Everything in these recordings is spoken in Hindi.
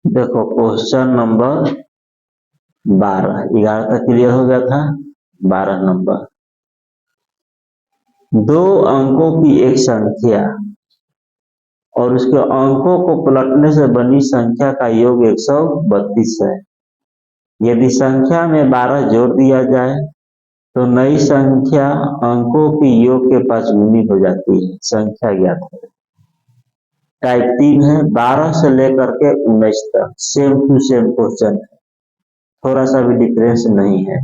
देखो क्वेश्चन नंबर 12, 11 तक क्लियर हो गया था। 12 नंबर, दो अंकों की एक संख्या और उसके अंकों को पलटने से बनी संख्या का योग 132 है। यदि संख्या में 12 जोड़ दिया जाए तो नई संख्या अंकों की योग के 5 गुनी हो जाती है। संख्या ज्ञात है। टाइप 3 है, 12 से लेकर के 19 तक सेम टू सेम क्वेश्चन है, थोड़ा सा भी डिफरेंस नहीं है।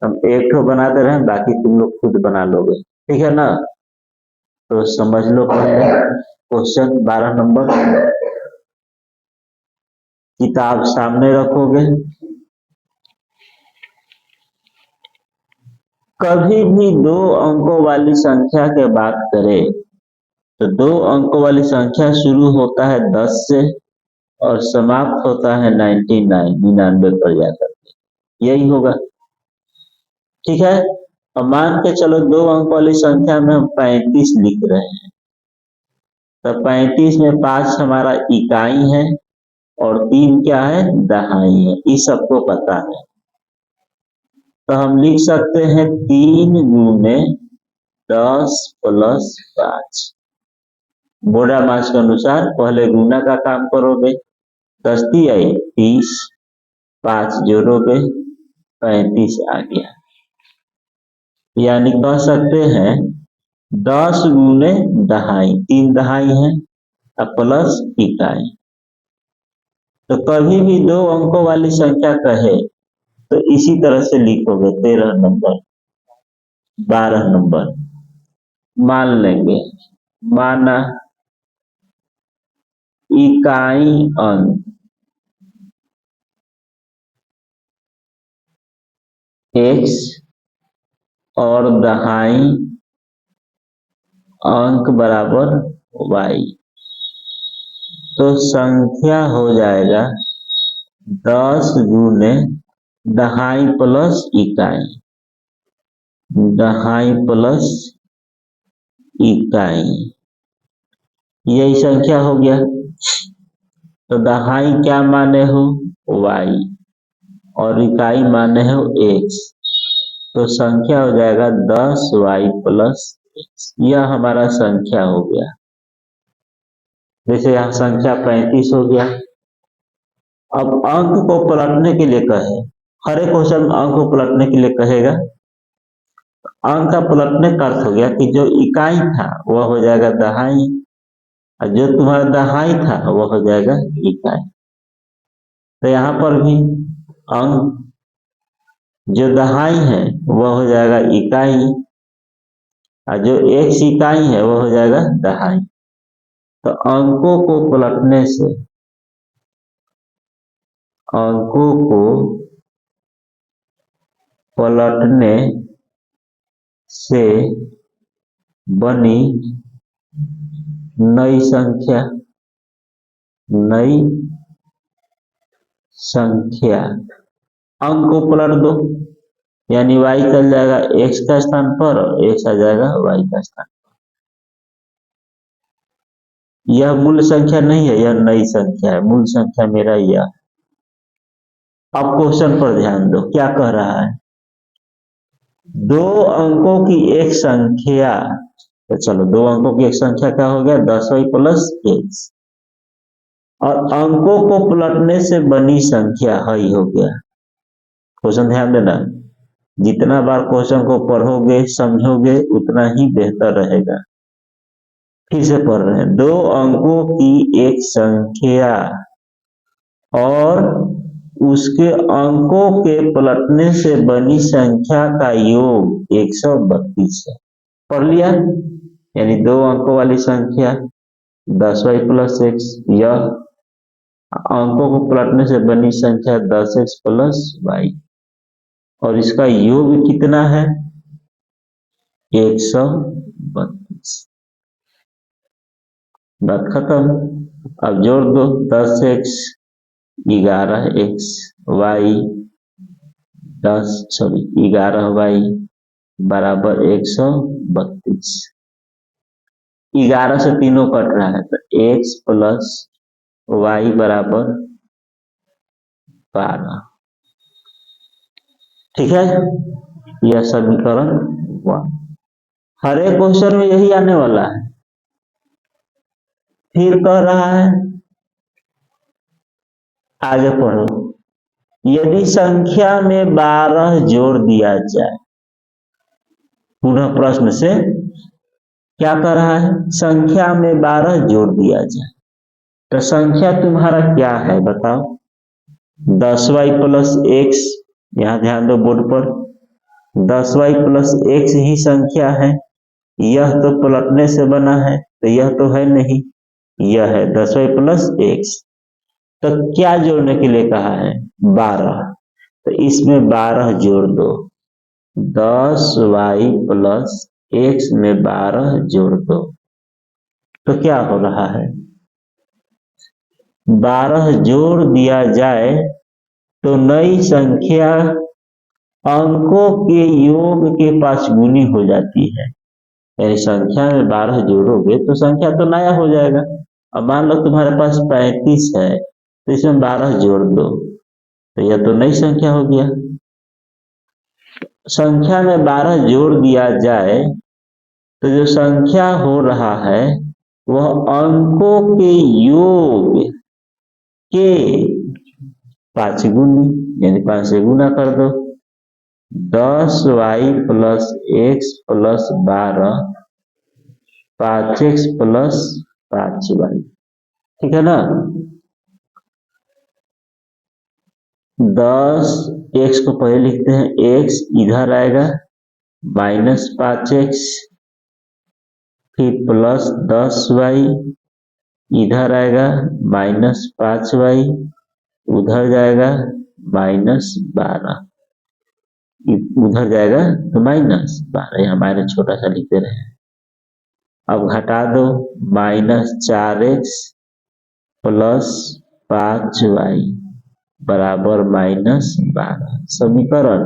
हम एक ठो बना दे रहे हैं, बाकी तुम लोग खुद बना लोगे, ठीक है ना। तो समझ लो पहले क्वेश्चन 12 नंबर, किताब सामने रखोगे। कभी भी दो अंकों वाली संख्या की बात करें तो दो अंकों वाली संख्या शुरू होता है 10 से और समाप्त होता है 99 पर जाकर, यही होगा, ठीक है। अब मान के चलो दो अंक वाली संख्या में हम 35 लिख रहे हैं, तो 35 में 5 हमारा इकाई है और 3 क्या है, दहाई है। इस सबको पता है, तो हम लिख सकते हैं 3 गुने 10 प्लस 5। बोरा मास के अनुसार पहले गुना का काम करोगे, 10 आई 30, 5 जोड़ोगे 35 आ गया। यानी कह सकते हैं 10 गुने दहाई, 3 दहाई है प्लस इकाई। तो कभी भी दो अंकों वाली संख्या कहे तो इसी तरह से लिखोगे। 13 नंबर, 12 नंबर मान लेंगे, माना इकाई अंक x और दहाई अंक बराबर y, तो संख्या हो जाएगा 10 गुने दहाई प्लस इकाई, दहाई प्लस इकाई, यही संख्या हो गया। तो दहाई क्या माने हो, y, और इकाई माने हो x, तो संख्या हो जाएगा 10y प्लस x। यह हमारा संख्या हो गया। जैसे यहाँ संख्या 35 हो गया। अब अंक को पलटने के लिए कहे, हर एक क्वेश्चन अंक को पलटने के लिए कहेगा। अंक का पलटने का अर्थ हो गया कि जो इकाई था वह हो जाएगा दहाई और जो तुम्हारा दहाई था वह हो जाएगा इकाई। तो यहाँ पर भी अंक जो दहाई है वह हो जाएगा इकाई और जो x इकाई है वह हो जाएगा दहाई। तो अंकों को पलटने से, अंकों को पलटने से बनी नई संख्या, नई संख्या, अंक को पलट दो, यानी y चल जाएगा x का स्थान पर और x आ जाएगा y का स्थान पर। यह मूल संख्या नहीं है, यह नई संख्या है। मूल संख्या मेरा यह। अब क्वेश्चन पर ध्यान दो, क्या कह रहा है, दो अंकों की एक संख्या, तो चलो दो अंकों की एक संख्या क्या हो गया, 10y प्लस x, और अंकों को पलटने से बनी संख्या y हो गया। क्वेश्चन ध्यान देना, जितना बार क्वेश्चन को पढ़ोगे समझोगे उतना ही बेहतर रहेगा। फिर से पढ़ रहे हैं, दो अंकों की एक संख्या और उसके अंकों के पलटने से बनी संख्या का योग 132 है। पढ़ लिया, यानी दो अंकों वाली संख्या 10y प्लस x, यह अंकों को पलटने से बनी संख्या 10x प्लस y, और इसका योग कितना है, 132। बात खत्म। अब जोड़ दो, 10x 11x y 11y बराबर 132। 11 से तीनों कट रहा है तो x प्लस y बराबर 12। ठीक है, यह समीकरण हुआ। हर एक क्वेश्चन में यही आने वाला है। फिर कह रहा है, आगे पढ़ो, यदि संख्या में 12 जोड़ दिया जाए, पुनः प्रश्न से क्या कह रहा है, संख्या में 12 जोड़ दिया जाए, तो संख्या तुम्हारा क्या है बताओ। 10y प्लस एक्स, यहां ध्यान दो बोर्ड पर, 10y प्लस एक्स ही संख्या है। यह तो पलटने से बना है, तो यह तो है नहीं, यह है 10y प्लस एक्स। तो क्या जोड़ने के लिए कहा है, 12, तो इसमें 12 जोड़ दो, 10y प्लस एक्स में 12 जोड़ दो, तो क्या हो रहा है, 12 जोड़ दिया जाए तो नई संख्या अंकों के योग के 5 गुनी हो जाती है। यानी संख्या में 12 जोड़ोगे तो संख्या तो नया हो जाएगा। अब मान लो तुम्हारे पास 35 है, तो इसमें 12 जोड़ दो, तो यह तो नई संख्या हो गया। संख्या में 12 जोड़ दिया जाए तो जो संख्या हो रहा है वह अंकों के योग के 5 गुनी, यानी 5 से गुना कर दो, 10y plus x plus 12, 5x plus 5y, ठीक है ना। 10x को पहले लिखते हैं, x इधर आएगा माइनस 5x, फिर प्लस 10y इधर आएगा माइनस 5y, उधर जाएगा माइनस 12, उधर जाएगा तो माइनस 12, यहाँ माइनस छोटा सा लिखते रहे। अब घटा दो, माइनस 4x प्लस 5y बराबर माइनस 12, समीकरण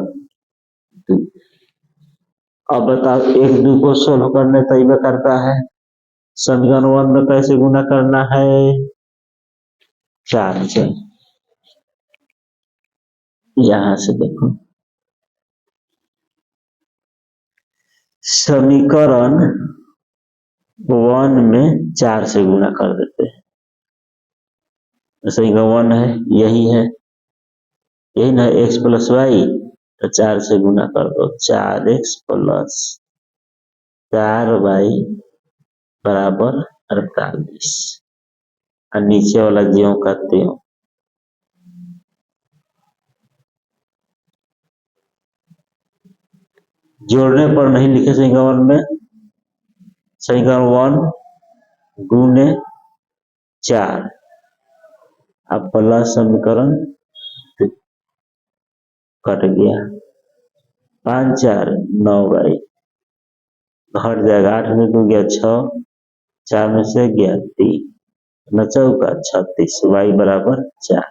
2। अब बताओ, 1 2 को सोल्व करने तरीका करता है, समीकरण 1 में कैसे गुना करना है, 4 से। यहां से देखो, समीकरण 1 में 4 से गुना कर देते हैं, समीकरण 1 है, यही है, यही ना, x प्लस वाई, तो 4 से गुना कर दो, 4x प्लस 4y बराबर 48, और नीचे वाला ज्यों का त्यों। जोड़ने पर नहीं लिखे समीकरण में, समीकरण 1 गुने 4, अब प्लस समीकरण कट गया, 5 4 9y, घट जाएगा, 8 में 2 गया 6, 4 में से गया 3, 9 चौका 36, y बराबर 4।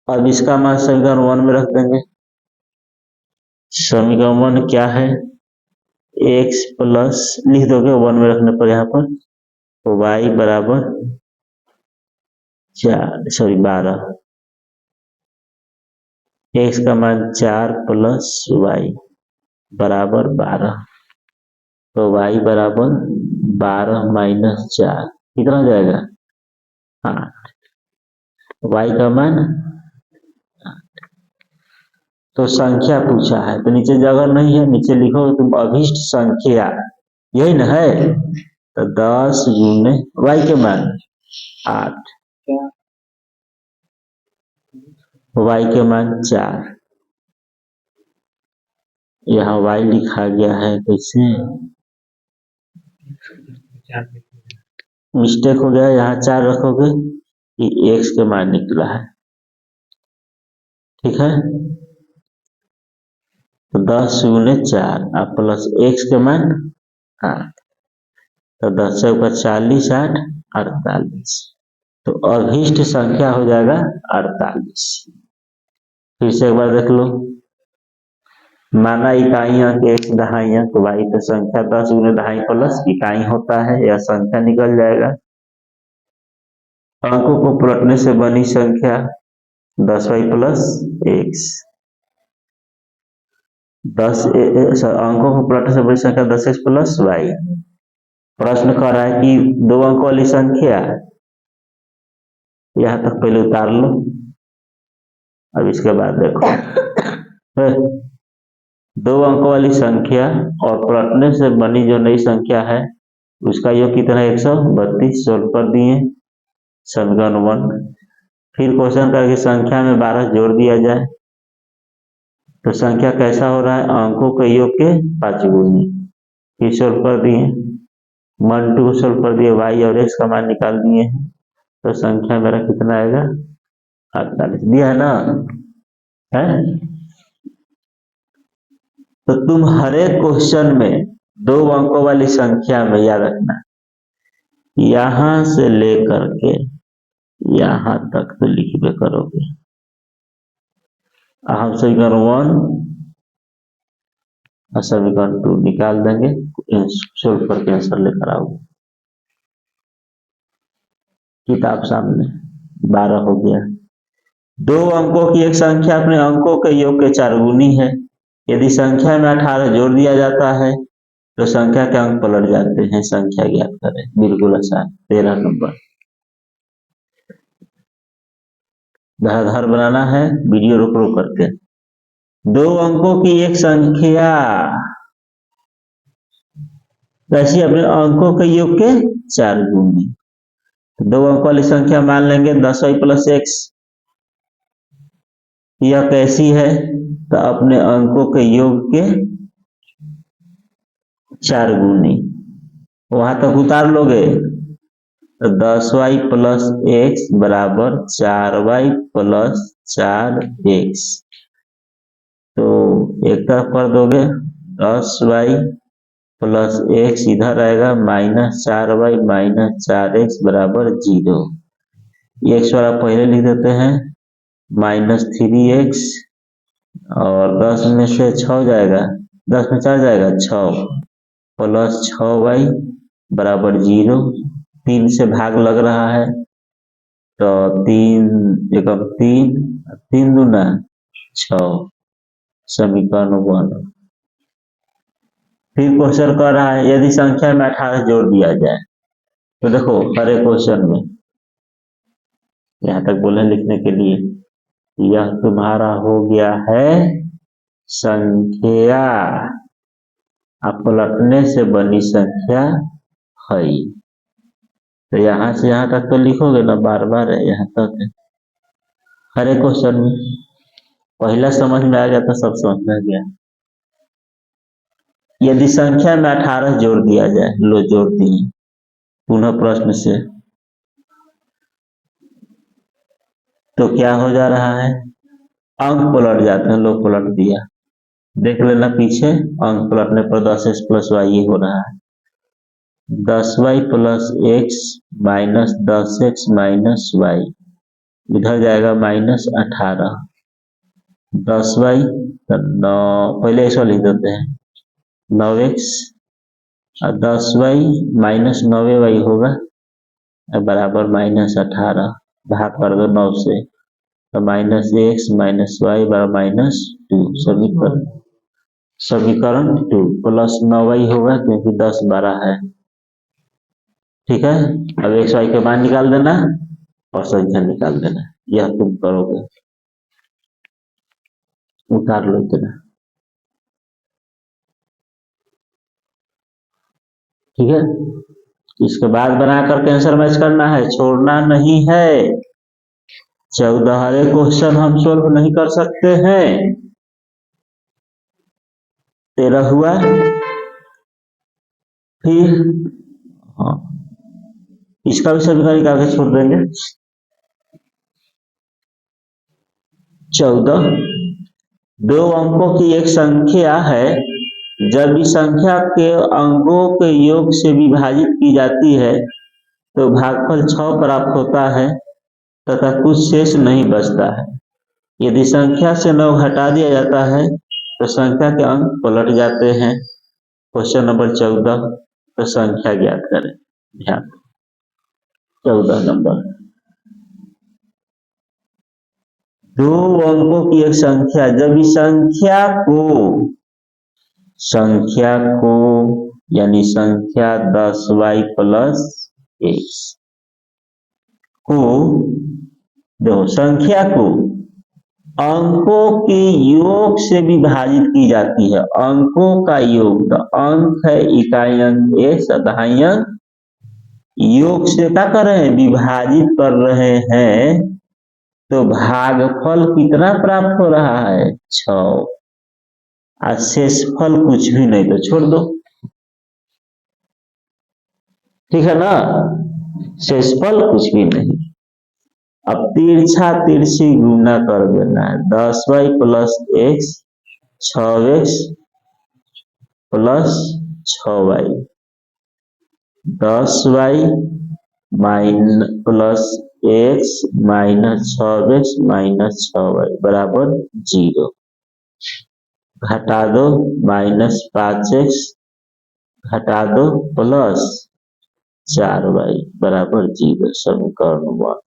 अब इसका मान समीकरण 1 में रख देंगे, समीकरण 1 क्या है, x प्लस लिख दोगे 1 में रखने पर, यहाँ पर y बराबर 12, x का मान 4 प्लस y बराबर 12, तो y बराबर 12 माइनस 4 कितना हो जाएगा, 8, y का मान 8। तो संख्या पूछा है, तो नीचे जगह नहीं है, नीचे लिखो तुम अभिष्ट संख्या, यही ना है, तो 10 गुने y के मान 8, y के मान 4, यहाँ y लिखा गया है, कैसे मिस्टेक हो गया, यहाँ 4 रखोगे कि x के मान निकला है, ठीक है। तो 10 गुने 4 और प्लस x के मान 8, तो 10 चौका 40, 8 48, तो अभिष्ट संख्या हो जाएगा 48। फिर से एक बार देख लो, माना इकाइयां x दहाइयां, तो y तो संख्या 10 गुने दहाई प्लस इकाई होता है, यह संख्या निकल जाएगा, अंकों को पलटने से बनी संख्या 10y प्लस x। 10 अंकों को पलटने से बनी संख्या 10x प्लस y। प्रश्न कर रहा है कि 2 अंकों वाली संख्या, यहां तक पहले उतार लो, अब इसके बाद देखो 2 अंकों वाली संख्या और पलटने से बनी जो नई संख्या है उसका योग कितना है 132 सोल्व कर दिए समीकरण 1। फिर क्वेश्चन करके संख्या में 12 जोड़ दिया जाए तो संख्या कैसा हो रहा है, अंकों के योग के 5 गुनी। फिर सोल्व कर दिए 1 2 को सोल्व कर दिए, y और x का मान निकाल दिए तो संख्या मेरा कितना आएगा 48 दिया है ना है। तो तुम हर एक क्वेश्चन में 2 अंकों वाली संख्या में याद रखना, यहां से लेकर के यहां तक तो लिखबे करोगे। हम समीकरण 1 और समीकरण 2 निकाल देंगे, सोल्व करके आंसर लेकर आओगे। किताब सामने 12 हो गया। 2 अंकों की एक संख्या अपने अंकों के योग के 4 गुनी है। यदि संख्या में 18 जोड़ दिया जाता है तो संख्या के अंक पलट जाते हैं। संख्या ज्ञात करें। बिल्कुल आसान। 13 नंबर धराधार बनाना है, वीडियो रोक रोक करके। 2 अंकों की एक संख्या कैसी, अपने अंकों के योग के 4 गुनी। 2 अंकों वाली संख्या मान लेंगे 10y प्लस x। यह कैसी है, तो अपने अंकों के योग के 4 गुनी। वहां तक उतार लोगे तो 10y प्लस x बराबर 4y प्लस 4x। तो एक तरफ कर दोगे 10y प्लस x, इधर आएगा माइनस 4y माइनस 4x बराबर 0। x वाला पहले लिख देते हैं माइनस 3x, और 10 में से 6 जाएगा, 10 में 4 जाएगा 6 प्लस 6y बराबर 0। 3 से भाग लग रहा है तो 3 एकम 3, 3 दूना 6, समीकरण 1। फिर क्वेश्चन कर रहा है यदि संख्या में 18 जोड़ दिया जाए तो देखो हर एक क्वेश्चन में यहां तक बोले लिखने के लिए, यह तुम्हारा हो गया है संख्या, आप पलटने से बनी संख्या है। तो यहां से यहां तक तो लिखोगे ना, बार बार है यहां तक है। हर एक क्वेश्चन में पहला समझ में आ गया तो सब समझ में आ गया। यदि संख्या में 18 जोड़ दिया जाए, लो जोड़ दिए पुनः प्रश्न से, तो क्या हो जा रहा है, अंक पलट जाते हैं। लो पलट दिया, देख लेना पीछे, अंक पलटने पर 10x प्लस y हो रहा है। 10y plus x minus 10x minus y, इधर जाएगा माइनस 18। 10y 9, पहले ऐसा लिख देते हैं 9x, और 10y माइनस 9y होगा बराबर माइनस 18। भाग कर दो 9 से तो माइनस x माइनस y बराबर माइनस 2। समीकरण 2 प्लस 9y होगा क्योंकि 10 12 है। ठीक है, अब x y के मान निकाल देना और संख्या निकाल देना, यह तुम करोगे। उतार लो इतना। ठीक है, इसके बाद बना करके आंसर मैच करना है, छोड़ना नहीं है। 14 क्वेश्चन हम सोल्व नहीं कर सकते हैं। 13 हुआ, फिर हाँ इसका भी समीकरण निकाल के छोड़ देंगे। 14 2 अंकों की एक संख्या है, जब इस संख्या के अंकों के योग से विभाजित की जाती है तो भागफल 6 प्राप्त होता है तथा कुछ शेष नहीं बचता है। यदि संख्या से 9 हटा दिया जाता है तो संख्या के अंक पलट जाते हैं। क्वेश्चन नंबर 14, तो संख्या ज्ञात करें। ध्यान 14 नंबर दो अंकों की एक संख्या जब इस संख्या को यानी संख्या 10y प्लस एक्स को देखो संख्या को अंकों के योग से विभाजित की जाती है। अंकों का योग, तो अंक है इकाई अंक एक्स, दहाई अंक, योग से क्या कर रहे हैं, विभाजित कर रहे हैं, तो भागफल कितना प्राप्त हो रहा है, 6। और शेषफल कुछ भी नहीं, तो छोड़ दो, ठीक है ना, शेषफल कुछ भी नहीं। अब तिरछा तिरछी गुना कर देना है, 10y plus x, 6x plus 6y, 10y plus X minus 6x minus 6y बराबर 0। घटा दो, -5x घटा दो प्लस 4y बराबर 0। समीकरण 1।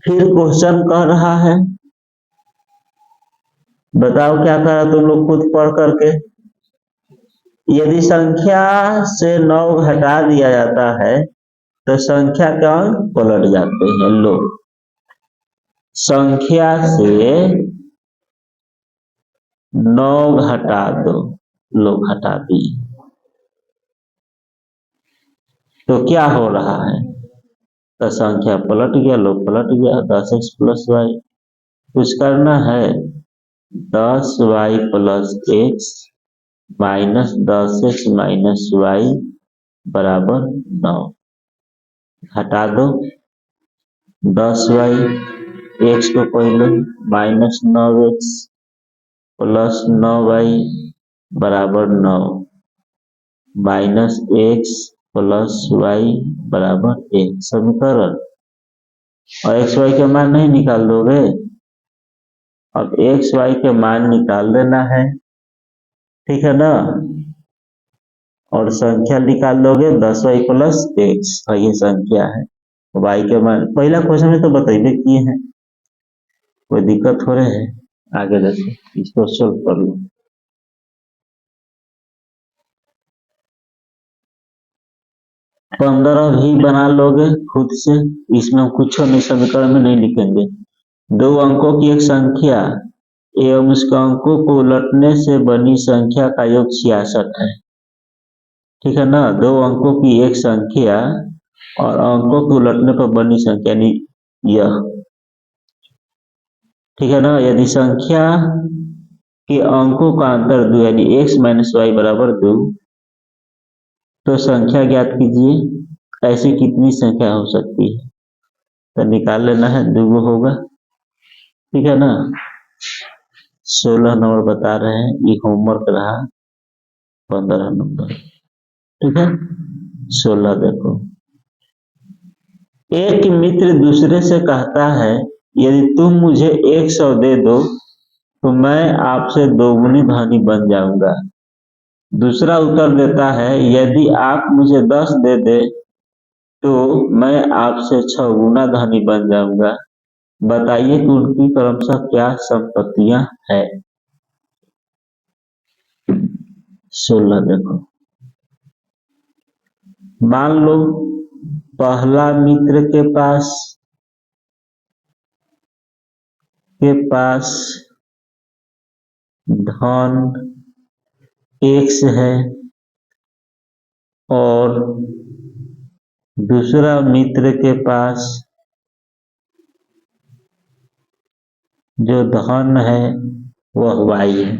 फिर क्वेश्चन कह रहा है, बताओ क्या करा तुम लोग खुद पढ़ करके। यदि संख्या से 9 घटा दिया जाता है तो संख्या का अंक पलट जाते हैं। लो, संख्या से 9 घटा दो, लो घटा दी, तो क्या हो रहा है, तो संख्या पलट गया, लो पलट गया, 10x प्लस वाई। कुछ करना है, 10y plus X minus 10x minus Y बराबर 9। हटा दो 10y, एक्स को पहले माइनस 9x प्लस 9y बराबर 9, माइनस एक्स प्लस वाई बराबर 1। समीकरण, और एक्स वाई के मान नहीं निकाल दोगे, अब एक्स वाई के मान निकाल देना है, ठीक है ना, और संख्या निकाल दोगे 10y प्लस एक्स, ये संख्या है, y के मान पहला क्वेश्चन में तो बताइए किए हैं, कोई दिक्कत हो रहे है, आगे देखो इसको सोल्व कर लो। तो 15 भी बना लोगे खुद से, इसमें कुछ नहीं, समीकरण में नहीं लिखेंगे। दो अंकों की एक संख्या एवं उसके अंकों को उलटने से बनी संख्या का योग 66 है, ठीक है ना। दो अंकों की एक संख्या और अंकों को उलटने पर बनी संख्या, यानी यह, ठीक है ना। यदि संख्या के अंकों का अंतर 2 यानी x माइनस वाई बराबर 2, तो संख्या ज्ञात कीजिए। ऐसी कितनी संख्या हो सकती है, तो निकाल लेना है, 2 होगा, ठीक है ना। 16 नंबर बता रहे हैं, ये होमवर्क रहा, 15 नंबर, ठीक है। 16 देखो, एक मित्र दूसरे से कहता है यदि तुम मुझे 100 दे दो तो मैं आपसे 2 गुनी धनी बन जाऊंगा। दूसरा उत्तर देता है यदि आप मुझे 10 दे दे तो मैं आपसे 6 गुना धनी बन जाऊंगा। बताइए कि उनकी क्रमशः क्या संपत्तियां है। 16 देखो, मान लो पहला मित्र के पास धन x है और दूसरा मित्र के पास जो धन है वह y है।